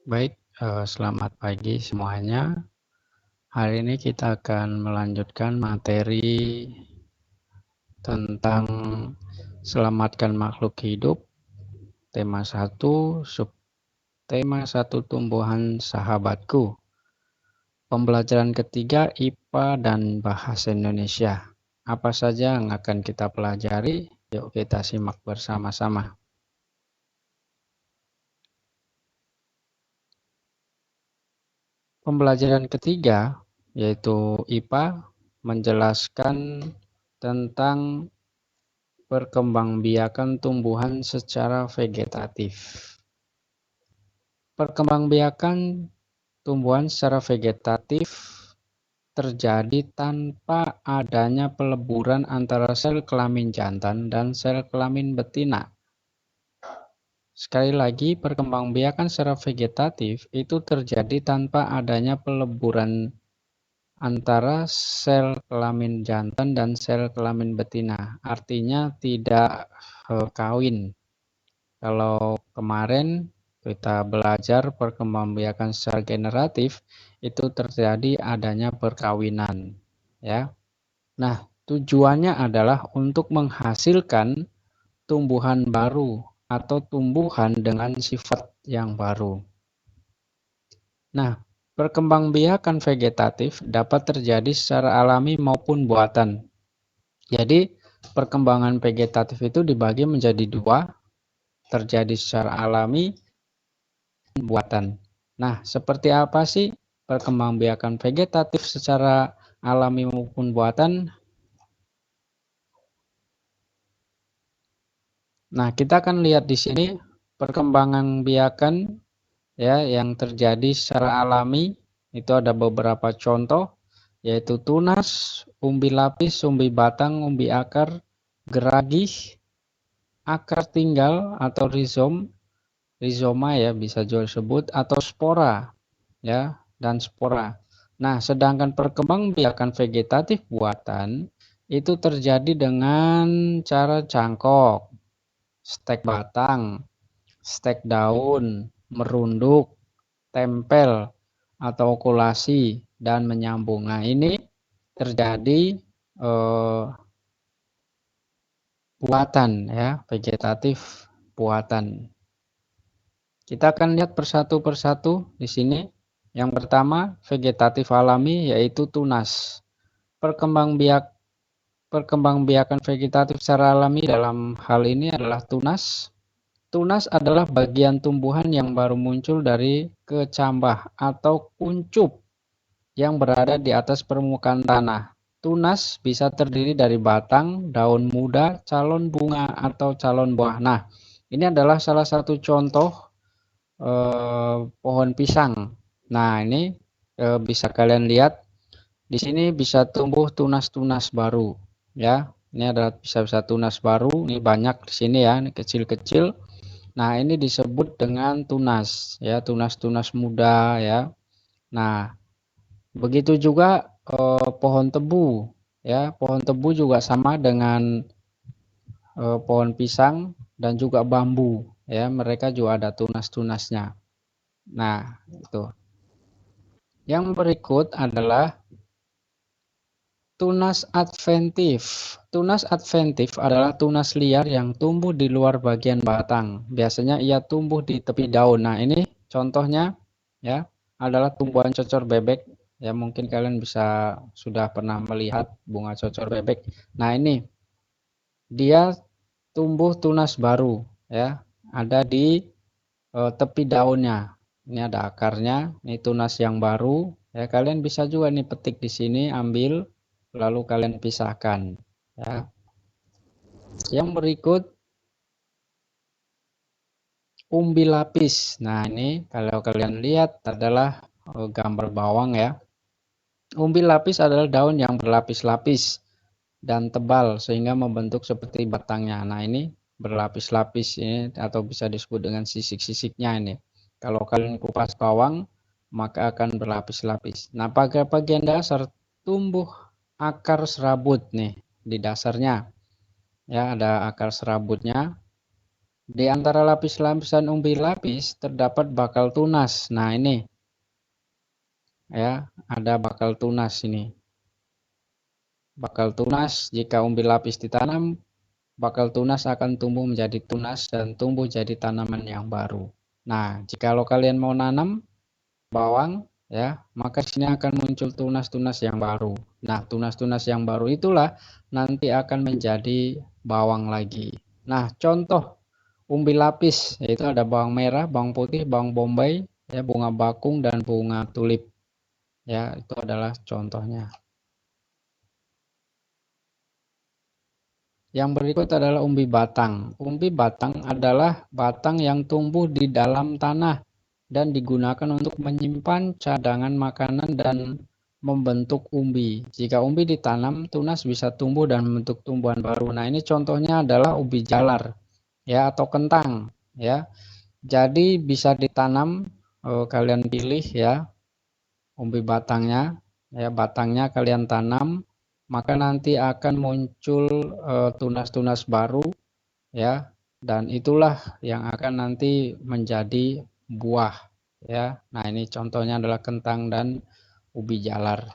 Baik, selamat pagi semuanya. Hari ini kita akan melanjutkan materi tentang selamatkan makhluk hidup, tema 1, subtema 1 tumbuhan sahabatku. Pembelajaran ketiga IPA dan Bahasa Indonesia. Apa saja yang akan kita pelajari? Yuk kita simak bersama-sama. Pembelajaran ketiga yaitu IPA menjelaskan tentang perkembangbiakan tumbuhan secara vegetatif. Perkembangbiakan tumbuhan secara vegetatif terjadi tanpa adanya peleburan antara sel kelamin jantan dan sel kelamin betina. Sekali lagi, perkembangbiakan secara vegetatif itu terjadi tanpa adanya peleburan antara sel kelamin jantan dan sel kelamin betina. Artinya tidak kawin. Kalau kemarin kita belajar perkembangbiakan secara generatif, itu terjadi adanya perkawinan, ya. Nah, tujuannya adalah untuk menghasilkan tumbuhan baru atau tumbuhan dengan sifat yang baru. Nah, perkembangbiakan vegetatif dapat terjadi secara alami maupun buatan. Jadi, perkembangan vegetatif itu dibagi menjadi dua, terjadi secara alami buatan. Nah, seperti apa sih perkembangbiakan vegetatif secara alami maupun buatan? Nah, kita akan lihat di sini perkembangan biakan ya yang terjadi secara alami itu ada beberapa contoh yaitu tunas, umbi lapis, umbi batang, umbi akar, geragih, akar tinggal atau rizoma ya bisa juga disebut atau spora ya dan spora. Nah, sedangkan perkembangbiakan vegetatif buatan itu terjadi dengan cara cangkok, stek batang, stek daun, merunduk, tempel atau okulasi dan menyambung. Nah, ini terjadi buatan ya, vegetatif buatan. Kita akan lihat persatu persatu di sini. Yang pertama, vegetatif alami yaitu tunas. Perkembangbiakan vegetatif secara alami dalam hal ini adalah tunas. Tunas adalah bagian tumbuhan yang baru muncul dari kecambah atau kuncup yang berada di atas permukaan tanah. Tunas bisa terdiri dari batang, daun muda, calon bunga, atau calon buah. Nah, ini adalah salah satu contoh pohon pisang. Nah, ini bisa kalian lihat di sini bisa tumbuh tunas-tunas baru, ya. Ini ada bisa tunas baru, ini banyak di sini ya, ini kecil-kecil. Nah, ini disebut dengan tunas, ya, tunas-tunas muda, ya. Nah, begitu juga pohon tebu, ya. Pohon tebu juga sama dengan pohon pisang dan juga bambu, ya. Mereka juga ada tunas-tunasnya. Nah, itu. Yang berikut adalah tunas adventif. Tunas adventif adalah tunas liar yang tumbuh di luar bagian batang. Biasanya ia tumbuh di tepi daun. Nah, ini contohnya ya adalah tumbuhan cocor bebek. Ya, mungkin kalian bisa sudah pernah melihat bunga cocor bebek. Nah, ini dia tumbuh tunas baru ya. Ada di tepi daunnya. Ini ada akarnya, ini tunas yang baru. Ya, kalian bisa juga nih petik di sini, ambil lalu kalian pisahkan ya. Yang berikut umbi lapis. Nah, ini kalau kalian lihat adalah gambar bawang ya. Umbi lapis adalah daun yang berlapis-lapis dan tebal sehingga membentuk seperti batangnya. Nah, ini berlapis-lapis ini atau bisa disebut dengan sisik-sisiknya ini. Kalau kalian kupas bawang maka akan berlapis-lapis. Nah, pada bagian dasar tumbuh akar serabut nih di dasarnya. Ya, ada akar serabutnya. Di antara lapis-lapisan umbi lapis terdapat bakal tunas. Nah, ini ya, ada bakal tunas ini. Bakal tunas jika umbi lapis ditanam, bakal tunas akan tumbuh menjadi tunas dan tumbuh jadi tanaman yang baru. Nah, jikalau kalian mau nanam bawang ya, maka sini akan muncul tunas-tunas yang baru. Nah, tunas-tunas yang baru itulah nanti akan menjadi bawang lagi. Nah, contoh umbi lapis yaitu ada bawang merah, bawang putih, bawang bombay, ya, bunga bakung dan bunga tulip. Ya, itu adalah contohnya. Yang berikut adalah umbi batang. Umbi batang adalah batang yang tumbuh di dalam tanah dan digunakan untuk menyimpan cadangan makanan dan membentuk umbi. Jika umbi ditanam, tunas bisa tumbuh dan membentuk tumbuhan baru. Nah, ini contohnya adalah umbi jalar ya atau kentang ya. Jadi bisa ditanam, kalian pilih ya umbi batangnya ya, batangnya kalian tanam, maka nanti akan muncul tunas-tunas baru ya, dan itulah yang akan nanti menjadi buah ya. Nah, ini contohnya adalah kentang dan ubi jalar.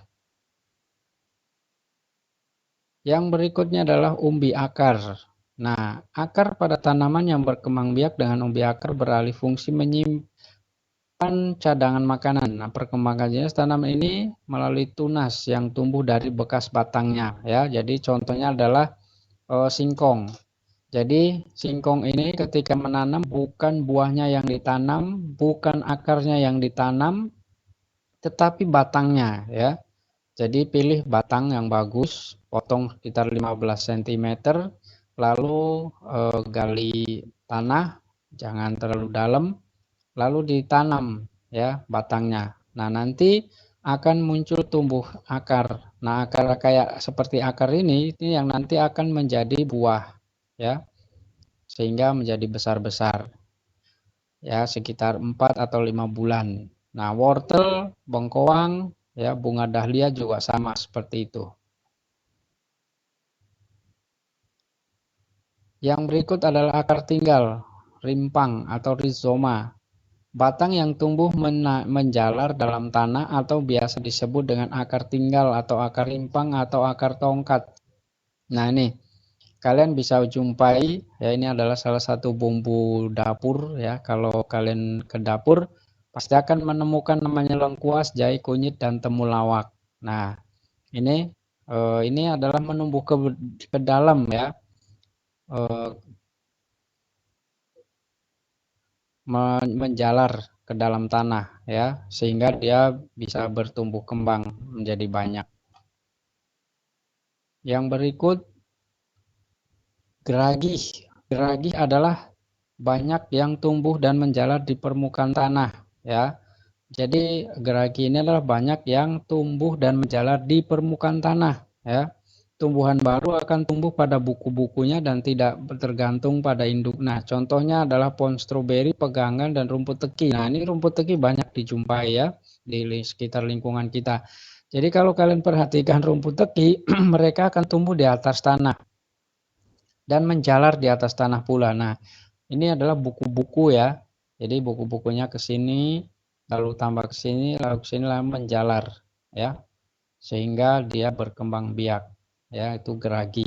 Yang berikutnya adalah umbi akar. Nah, akar pada tanaman yang berkembang biak dengan umbi akar beralih fungsi menyimpan cadangan makanan. Nah, perkembangan jenis tanaman ini melalui tunas yang tumbuh dari bekas batangnya ya. Jadi contohnya adalah singkong. Jadi singkong ini ketika menanam bukan buahnya yang ditanam, bukan akarnya yang ditanam, tetapi batangnya ya. Jadi pilih batang yang bagus, potong sekitar 15 cm, lalu gali tanah, jangan terlalu dalam, lalu ditanam ya batangnya. Nah, nanti akan muncul tumbuh akar. Nah, akar kayak seperti akar ini yang nanti akan menjadi buah ya, sehingga menjadi besar-besar ya, sekitar 4 atau 5 bulan. Nah, wortel, bengkoang, ya, bunga dahlia juga sama seperti itu. Yang berikut adalah akar tinggal, rimpang atau rizoma. Batang yang tumbuh menjalar dalam tanah atau biasa disebut dengan akar tinggal atau akar rimpang atau akar tongkat. Nah, ini kalian bisa jumpai ya, ini adalah salah satu bumbu dapur ya. Kalau kalian ke dapur pasti akan menemukan namanya lengkuas, jahe, kunyit dan temulawak. Nah, ini ini adalah menumbuh ke dalam ya, eh, menjalar ke dalam tanah ya, sehingga dia bisa bertumbuh kembang menjadi banyak. Yang berikut geragih. Geragih adalah banyak yang tumbuh dan menjalar di permukaan tanah ya. Jadi geragi ini adalah banyak yang tumbuh dan menjalar di permukaan tanah ya. Tumbuhan baru akan tumbuh pada buku-bukunya dan tidak tergantung pada induk. Nah, contohnya adalah pohon stroberi, pegangan, dan rumput teki. Nah, ini rumput teki banyak dijumpai ya di sekitar lingkungan kita. Jadi kalau kalian perhatikan rumput teki, mereka akan tumbuh di atas tanah dan menjalar di atas tanah pula. Nah, ini adalah buku-buku ya. Jadi buku-bukunya ke sini, lalu tambah ke sini, lalu ke sini, lalu menjalar ya. Sehingga dia berkembang biak. Ya, itu geragi.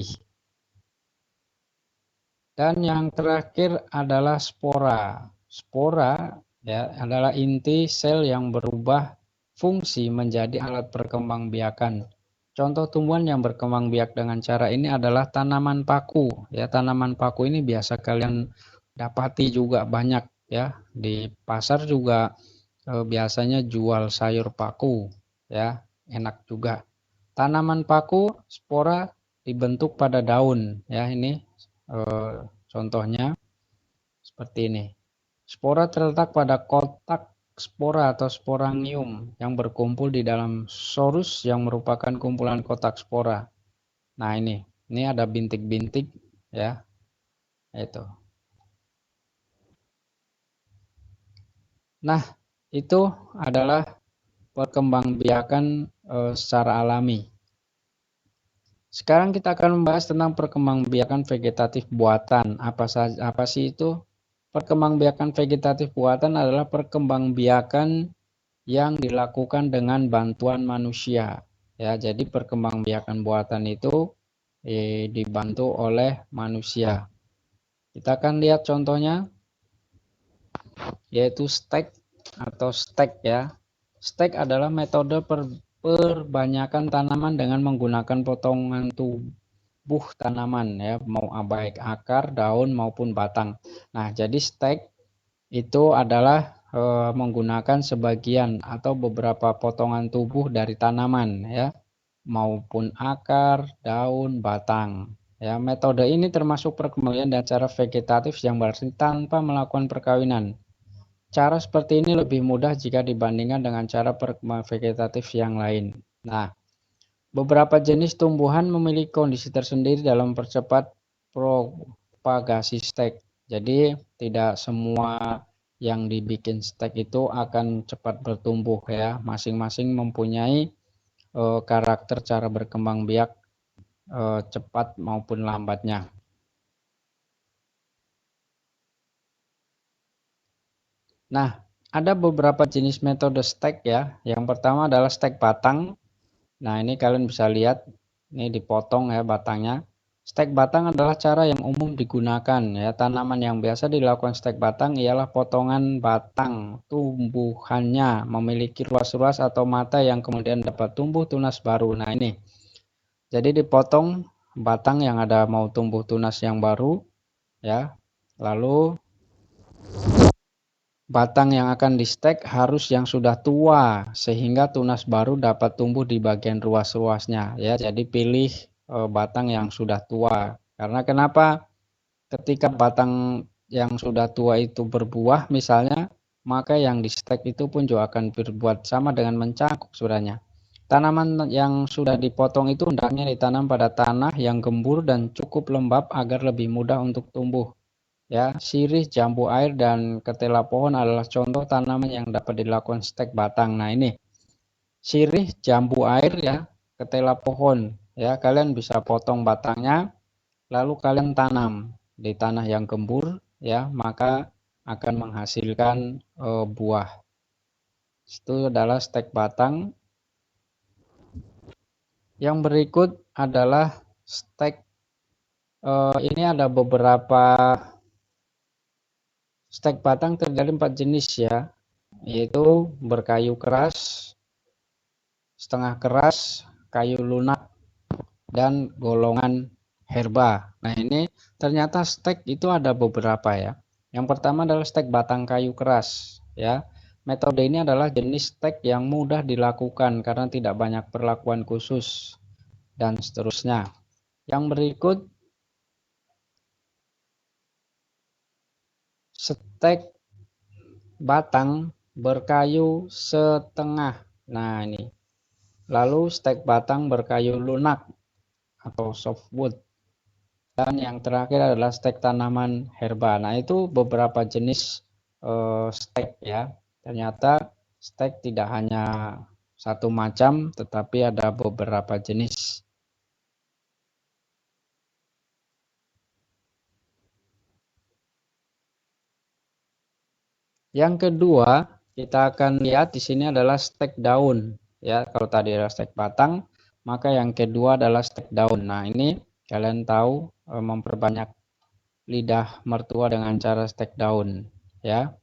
Dan yang terakhir adalah spora. Spora ya adalah inti sel yang berubah fungsi menjadi alat perkembangbiakan. Contoh tumbuhan yang berkembang biak dengan cara ini adalah tanaman paku. Ya, tanaman paku ini biasa kalian dapati juga banyak ya di pasar juga, biasanya jual sayur paku ya, enak juga. Tanaman paku spora dibentuk pada daun ya, ini contohnya seperti ini. Spora terletak pada kotak spora atau sporangium yang berkumpul di dalam sorus yang merupakan kumpulan kotak spora. Nah, ini ada bintik-bintik ya, itu. Nah, itu adalah perkembangbiakan secara alami. Sekarang kita akan membahas tentang perkembangbiakan vegetatif buatan. Apa sih itu? Perkembangbiakan vegetatif buatan adalah perkembangbiakan yang dilakukan dengan bantuan manusia. Ya, jadi perkembangbiakan buatan itu dibantu oleh manusia. Kita akan lihat contohnya, yaitu stek atau stek ya. Stek adalah metode perbanyakan tanaman dengan menggunakan potongan tubuh tanaman ya, mau baik akar, daun maupun batang. Nah, jadi stek itu adalah menggunakan sebagian atau beberapa potongan tubuh dari tanaman ya, maupun akar, daun, batang. Ya, metode ini termasuk perkembangbiakan dan cara vegetatif yang berarti tanpa melakukan perkawinan. Cara seperti ini lebih mudah jika dibandingkan dengan cara perkembangan vegetatif yang lain. Nah, beberapa jenis tumbuhan memiliki kondisi tersendiri dalam percepat propagasi stek. Jadi, tidak semua yang dibikin stek itu akan cepat bertumbuh ya. Masing-masing mempunyai karakter cara berkembang biak cepat maupun lambatnya. Nah, ada beberapa jenis metode stek ya. Yang pertama adalah stek batang. Nah, ini kalian bisa lihat, ini dipotong ya batangnya. Stek batang adalah cara yang umum digunakan ya. Tanaman yang biasa dilakukan stek batang ialah potongan batang tumbuhannya memiliki ruas-ruas atau mata yang kemudian dapat tumbuh tunas baru. Nah, ini. Jadi dipotong batang yang ada mau tumbuh tunas yang baru ya. Lalu batang yang akan di stek harus yang sudah tua sehingga tunas baru dapat tumbuh di bagian ruas-ruasnya ya. Jadi pilih batang yang sudah tua. Karena kenapa? Ketika batang yang sudah tua itu berbuah misalnya, maka yang di stek itu pun juga akan berbuat sama dengan mencangkuk sebenarnya. Tanaman yang sudah dipotong itu hendaknya ditanam pada tanah yang gembur dan cukup lembab agar lebih mudah untuk tumbuh. Ya, sirih, jambu air, dan ketela pohon adalah contoh tanaman yang dapat dilakukan stek batang. Nah, ini sirih, jambu air ya, ketela pohon. Ya, kalian bisa potong batangnya, lalu kalian tanam di tanah yang gembur, ya, maka akan menghasilkan buah. Itu adalah stek batang. Yang berikut adalah stek. Ini ada beberapa stek batang terjadi 4 jenis ya, yaitu berkayu keras, setengah keras, kayu lunak, dan golongan herba. Nah, ini ternyata stek itu ada beberapa ya. Yang pertama adalah stek batang kayu keras ya. Metode ini adalah jenis stek yang mudah dilakukan karena tidak banyak perlakuan khusus dan seterusnya. Yang berikut stek batang berkayu setengah. Nah, ini. Lalu stek batang berkayu lunak atau softwood. Dan yang terakhir adalah stek tanaman herba. Nah, itu beberapa jenis stek ya. Ternyata stek tidak hanya satu macam, tetapi ada beberapa jenis. Yang kedua, kita akan lihat di sini adalah stek daun. Ya, kalau tadi adalah stek batang, maka yang kedua adalah stek daun. Nah, ini kalian tahu memperbanyak lidah mertua dengan cara stek daun. Ya,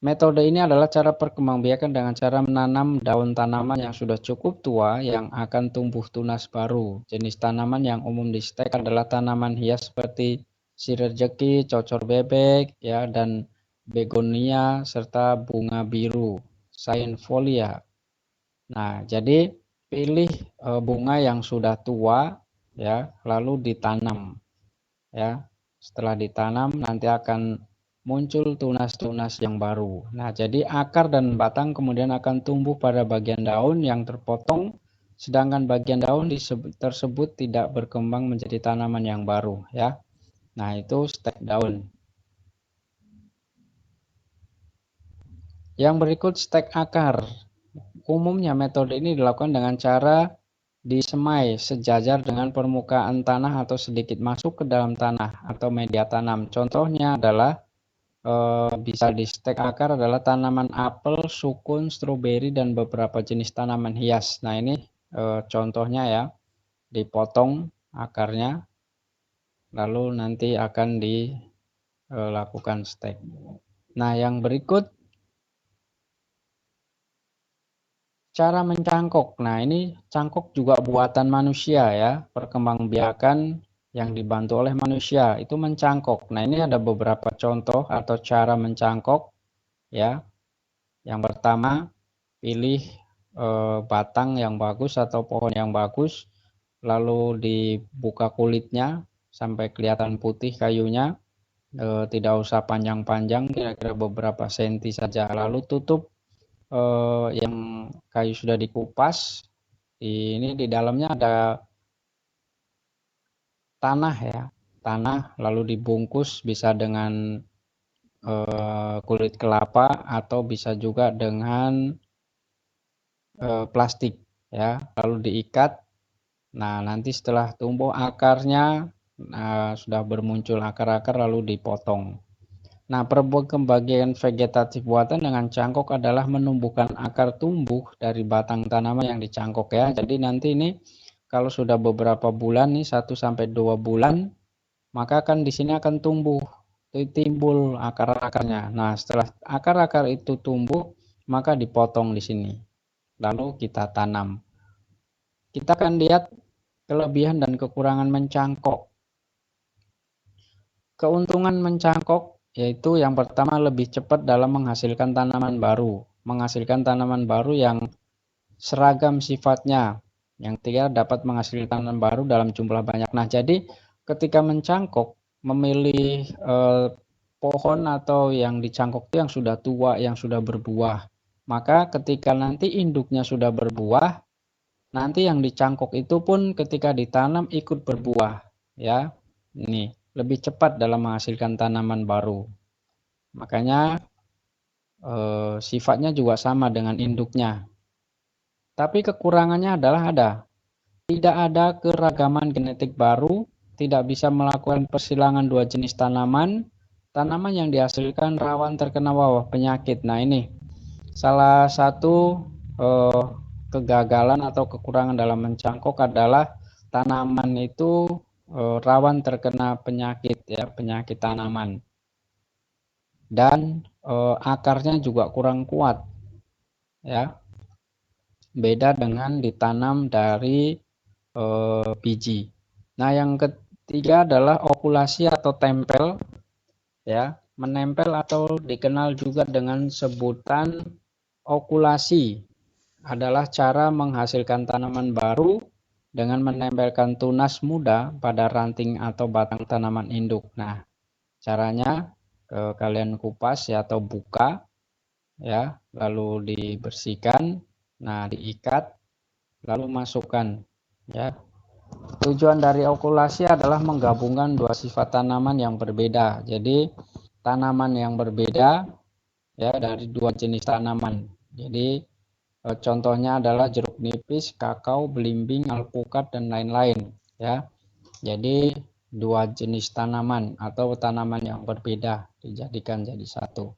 metode ini adalah cara perkembangbiakan dengan cara menanam daun tanaman yang sudah cukup tua yang akan tumbuh tunas baru. Jenis tanaman yang umum di stek adalah tanaman hias seperti sirejeki, cocor bebek, ya, dan begonia serta bunga biru, sainfolia. Nah, jadi pilih bunga yang sudah tua, ya, lalu ditanam, ya. Setelah ditanam nanti akan muncul tunas-tunas yang baru. Nah, jadi akar dan batang kemudian akan tumbuh pada bagian daun yang terpotong, sedangkan bagian daun tersebut tidak berkembang menjadi tanaman yang baru, ya. Nah, itu stek daun. Yang berikut stek akar. Umumnya metode ini dilakukan dengan cara disemai sejajar dengan permukaan tanah atau sedikit masuk ke dalam tanah atau media tanam. Contohnya adalah bisa di stek akar adalah tanaman apel, sukun, stroberi, dan beberapa jenis tanaman hias. Nah ini contohnya ya, dipotong akarnya, lalu nanti akan dilakukan stek. Nah yang berikut cara mencangkok. Nah ini cangkok juga buatan manusia ya, perkembangbiakan yang dibantu oleh manusia itu mencangkok. Nah ini ada beberapa contoh atau cara mencangkok ya. Yang pertama, pilih batang yang bagus atau pohon yang bagus, lalu dibuka kulitnya sampai kelihatan putih kayunya, tidak usah panjang-panjang, kira-kira beberapa senti saja. Lalu tutup yang kayu sudah dikupas. Ini di dalamnya ada tanah ya, tanah, lalu dibungkus bisa dengan kulit kelapa atau bisa juga dengan plastik ya, lalu diikat. Nah nanti setelah tumbuh akarnya, sudah bermuncul akar-akar, lalu dipotong. Nah perkembangbiakan vegetatif buatan dengan cangkok adalah menumbuhkan akar tumbuh dari batang tanaman yang dicangkok ya. Jadi nanti ini kalau sudah beberapa bulan nih, 1-2 bulan, maka akan di sini akan tumbuh, timbul akar-akarnya. Nah setelah akar-akar itu tumbuh, maka dipotong di sini, lalu kita tanam. Kita akan lihat kelebihan dan kekurangan mencangkok. Keuntungan mencangkok yaitu yang pertama, lebih cepat dalam menghasilkan tanaman baru. Menghasilkan tanaman baru yang seragam sifatnya. Yang ketiga, dapat menghasilkan tanaman baru dalam jumlah banyak. Nah, jadi ketika mencangkok, memilih pohon atau yang dicangkok itu yang sudah tua, yang sudah berbuah. Maka ketika nanti induknya sudah berbuah, nanti yang dicangkok itu pun ketika ditanam ikut berbuah ya. Ini lebih cepat dalam menghasilkan tanaman baru. Makanya sifatnya juga sama dengan induknya. Tapi kekurangannya adalah tidak ada keragaman genetik baru, tidak bisa melakukan persilangan dua jenis tanaman, tanaman yang dihasilkan rawan terkena wabah penyakit. Nah ini salah satu kegagalan atau kekurangan dalam mencangkok adalah tanaman itu rawan terkena penyakit ya, penyakit tanaman. Dan akarnya juga kurang kuat ya. Beda dengan ditanam dari biji. Nah, yang ketiga adalah okulasi atau tempel ya. Menempel atau dikenal juga dengan sebutan okulasi adalah cara menghasilkan tanaman baru dengan menempelkan tunas muda pada ranting atau batang tanaman induk. Nah, caranya kalian kupas ya atau buka ya, lalu dibersihkan, nah diikat, lalu masukkan ya. Tujuan dari okulasi adalah menggabungkan dua sifat tanaman yang berbeda. Jadi tanaman yang berbeda ya dari dua jenis tanaman. Jadi contohnya adalah jeruk nipis, kakao, belimbing, alpukat, dan lain-lain ya. Jadi dua jenis tanaman atau tanaman yang berbeda dijadikan jadi satu.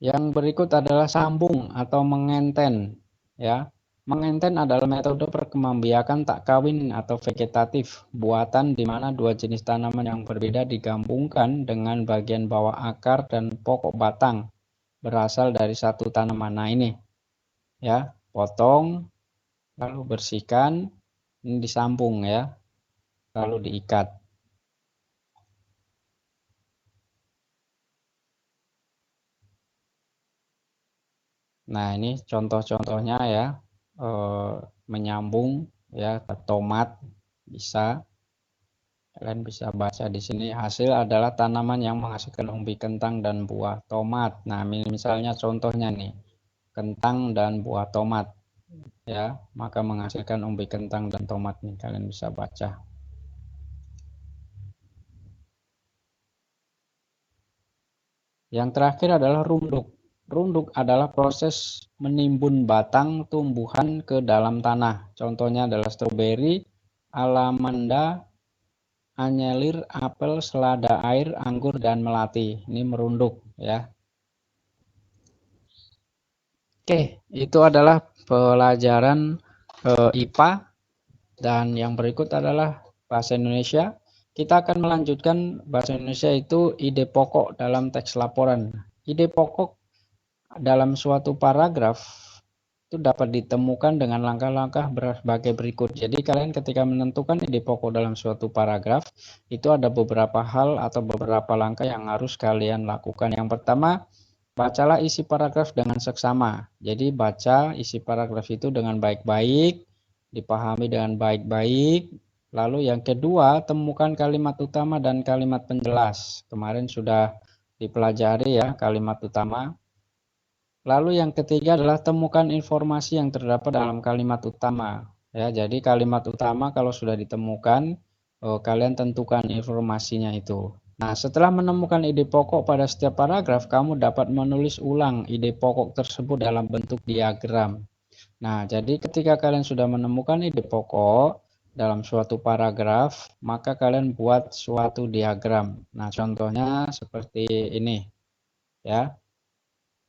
Yang berikut adalah sambung atau mengenten ya. Mengenten adalah metode perkembangbiakan tak kawin atau vegetatif buatan di mana dua jenis tanaman yang berbeda digabungkan dengan bagian bawah akar dan pokok batang berasal dari satu tanaman. Nah ini ya, potong, lalu bersihkan, ini disambung ya, lalu diikat. Nah ini contoh-contohnya ya, menyambung ya, tomat bisa. Kalian bisa baca di sini, hasil adalah tanaman yang menghasilkan umbi kentang dan buah tomat. Nah misalnya contohnya nih, kentang dan buah tomat ya, maka menghasilkan umbi kentang dan tomat nih, kalian bisa baca. Yang terakhir adalah runduk. Runduk adalah proses menimbun batang tumbuhan ke dalam tanah. Contohnya adalah stroberi, alamanda, anyelir, apel, selada air, anggur, dan melati. Ini merunduk ya. Oke, itu adalah pelajaran IPA, dan yang berikut adalah bahasa Indonesia. Kita akan melanjutkan bahasa Indonesia itu ide pokok dalam teks laporan. Ide pokok dalam suatu paragraf itu dapat ditemukan dengan langkah-langkah sebagai berikut. Jadi kalian ketika menentukan ide pokok dalam suatu paragraf, itu ada beberapa hal atau beberapa langkah yang harus kalian lakukan. Yang pertama, bacalah isi paragraf dengan seksama. Jadi baca isi paragraf itu dengan baik-baik, dipahami dengan baik-baik. Lalu yang kedua, temukan kalimat utama dan kalimat penjelas. Kemarin sudah dipelajari ya kalimat utama. Lalu yang ketiga adalah temukan informasi yang terdapat dalam kalimat utama. Ya, jadi kalimat utama kalau sudah ditemukan, kalian tentukan informasinya itu. Nah, setelah menemukan ide pokok pada setiap paragraf, kamu dapat menulis ulang ide pokok tersebut dalam bentuk diagram. Nah, jadi ketika kalian sudah menemukan ide pokok dalam suatu paragraf, maka kalian buat suatu diagram. Nah, contohnya seperti ini, ya.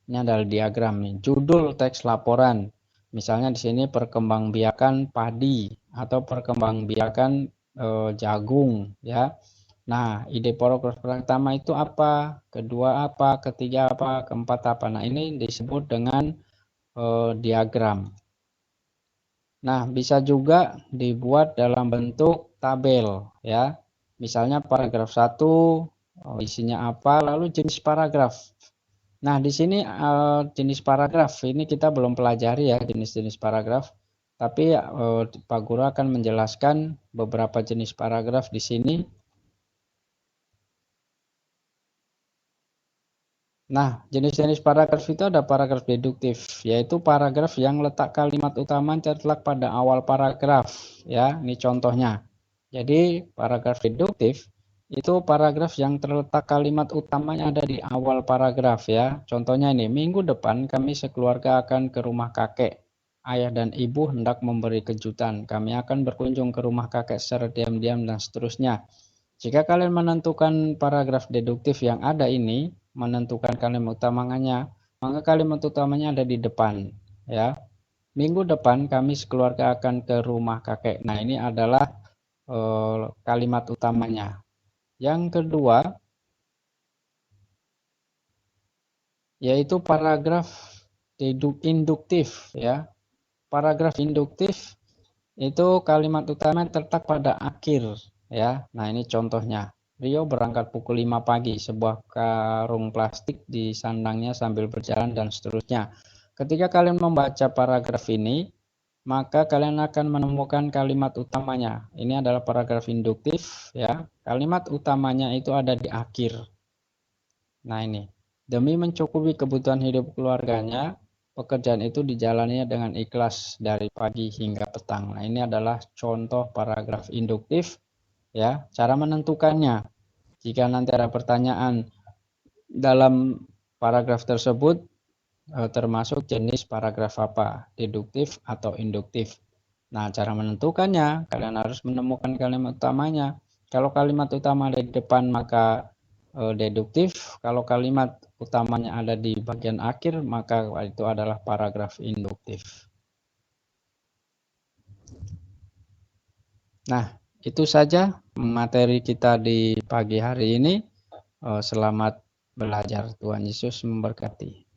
Ini adalah diagram nih. Judul teks laporan. Misalnya di sini perkembangbiakan padi atau perkembangbiakan jagung, ya. Nah, ide paragraf pertama itu apa? Kedua apa? Ketiga apa? Keempat apa? Nah, ini disebut dengan diagram. Nah, bisa juga dibuat dalam bentuk tabel, ya. Misalnya paragraf 1 isinya apa, lalu jenis paragraf. Nah, di sini jenis paragraf ini kita belum pelajari ya jenis-jenis paragraf. Tapi Pak Guru akan menjelaskan beberapa jenis paragraf di sini. Nah, jenis-jenis paragraf itu ada paragraf deduktif, yaitu paragraf yang letak kalimat utama terletak pada awal paragraf. Ya, ini contohnya. Jadi, paragraf deduktif itu paragraf yang terletak kalimat utamanya ada di awal paragraf ya. Contohnya ini, minggu depan kami sekeluarga akan ke rumah kakek. Ayah dan ibu hendak memberi kejutan. Kami akan berkunjung ke rumah kakek secara diam-diam dan seterusnya. Jika kalian menentukan paragraf deduktif yang ada ini, menentukan kalimat utamanya, maka kalimat utamanya ada di depan ya. Minggu depan kami sekeluarga akan ke rumah kakek. Nah, ini adalah kalimat utamanya. Yang kedua yaitu paragraf induktif ya. Paragraf induktif itu kalimat utama terletak pada akhir ya. Nah, ini contohnya. Rio berangkat pukul 5 pagi, sebuah karung plastik di sandangnya sambil berjalan dan seterusnya. Ketika kalian membaca paragraf ini, maka kalian akan menemukan kalimat utamanya. Ini adalah paragraf induktif ya. Kalimat utamanya itu ada di akhir. Nah, ini. Demi mencukupi kebutuhan hidup keluarganya, pekerjaan itu dijalaninya dengan ikhlas dari pagi hingga petang. Nah, ini adalah contoh paragraf induktif ya. Cara menentukannya. Jika nanti ada pertanyaan dalam paragraf tersebut termasuk jenis paragraf apa, deduktif atau induktif. Nah, cara menentukannya, kalian harus menemukan kalimat utamanya. Kalau kalimat utama ada di depan maka deduktif, kalau kalimat utamanya ada di bagian akhir maka itu adalah paragraf induktif. Nah, itu saja materi kita di pagi hari ini. Selamat belajar. Tuhan Yesus memberkati.